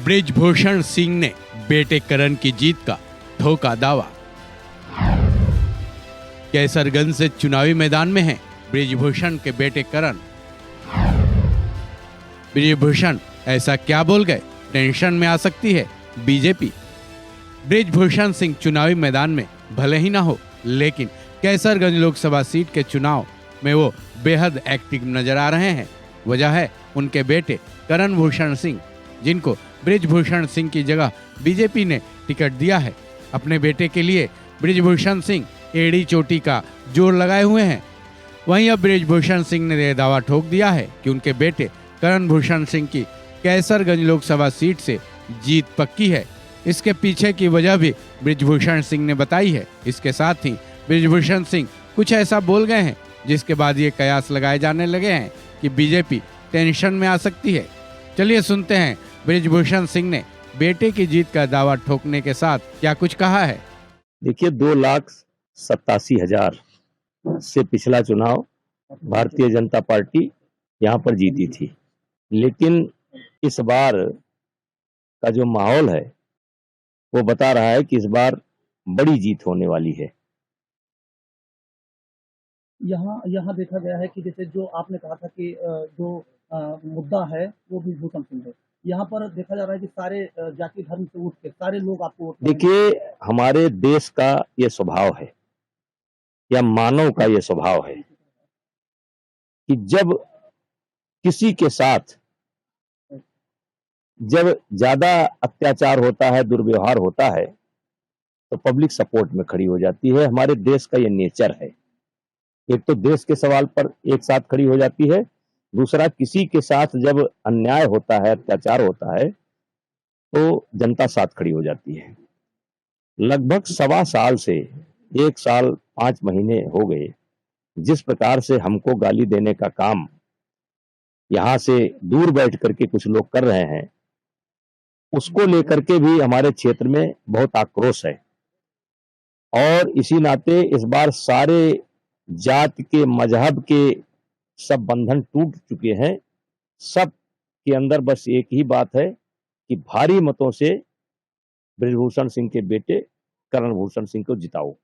बृजभूषण सिंह ने बेटे करण की जीत का ठोका दावा। कैसरगंज से चुनावी मैदान में हैं बृजभूषण के बेटे करण। बृजभूषण ऐसा क्या बोल गए, टेंशन में आ सकती है बीजेपी। बृजभूषण सिंह चुनावी मैदान में भले ही ना हो, लेकिन कैसरगंज लोकसभा सीट के चुनाव में वो बेहद एक्टिव नजर आ रहे हैं। वजह है उनके बेटे करण भूषण सिंह, जिनको बृजभूषण सिंह की जगह बीजेपी ने टिकट दिया है। अपने बेटे के लिए बृजभूषण सिंह एड़ी चोटी का जोर लगाए हुए हैं। वहीं अब बृजभूषण सिंह ने यह दावा ठोक दिया है कि उनके बेटे करण भूषण सिंह की कैसरगंज लोकसभा सीट से जीत पक्की है। इसके पीछे की वजह भी बृजभूषण सिंह ने बताई है। इसके साथ ही बृजभूषण सिंह कुछ ऐसा बोल गए हैं जिसके बाद ये कयास लगाए जाने लगे हैं कि बीजेपी टेंशन में आ सकती है। चलिए सुनते हैं बृजभूषण सिंह ने बेटे की जीत का दावा ठोकने के साथ क्या कुछ कहा है। देखिए, 2,87,000 से पिछला चुनाव भारतीय जनता पार्टी यहाँ पर जीती थी, लेकिन इस बार का जो माहौल है वो बता रहा है कि इस बार बड़ी जीत होने वाली है। यहाँ देखा गया है कि जैसे जो आपने कहा था कि जो मुद्दा है वो बृजभूषण सिंह है। यहाँ पर देखा जा रहा है कि सारे जाति धर्म से उठ के सारे लोग आपको वोट करेंगे। देखिए, हमारे देश का ये स्वभाव है या मानव का ये स्वभाव है कि जब किसी के साथ जब ज्यादा अत्याचार होता है, दुर्व्यवहार होता है, तो पब्लिक सपोर्ट में खड़ी हो जाती है। हमारे देश का ये नेचर है। एक तो देश के सवाल पर एक साथ खड़ी हो जाती है, दूसरा किसी के साथ जब अन्याय होता है, अत्याचार होता है, तो जनता साथ खड़ी हो जाती है। लगभग 1.25 साल से 1 साल 5 महीने हो गए जिस प्रकार से हमको गाली देने का काम यहाँ से दूर बैठ करके कुछ लोग कर रहे हैं, उसको लेकर के भी हमारे क्षेत्र में बहुत आक्रोश है। और इसी नाते इस बार सारे जात के, मजहब के सब बंधन टूट चुके हैं। सब के अंदर बस एक ही बात है कि भारी मतों से बृजभूषण सिंह के बेटे करण भूषण सिंह को जिताओ।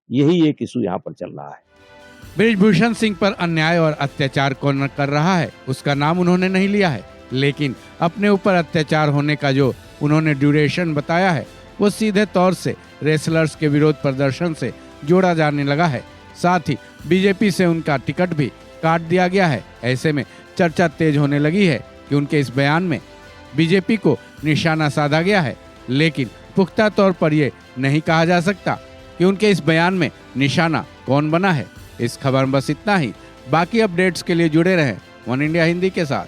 यही एक इशू यहाँ पर चल रहा है। बृजभूषण सिंह पर अन्याय और अत्याचार कौन कर रहा है उसका नाम उन्होंने नहीं लिया है, लेकिन अपने ऊपर अत्याचार होने का जो उन्होंने ड्यूरेशन बताया है वो सीधे तौर से रेसलर्स के विरोध प्रदर्शन से जोड़ा जाने लगा है। साथ ही बीजेपी से उनका टिकट भी काट दिया गया है। ऐसे में चर्चा तेज होने लगी है कि उनके इस बयान में बीजेपी को निशाना साधा गया है, लेकिन पुख्ता तौर पर यह नहीं कहा जा सकता कि उनके इस बयान में निशाना कौन बना है। इस खबर में बस इतना ही। बाकी अपडेट्स के लिए जुड़े रहें वन इंडिया हिंदी के साथ।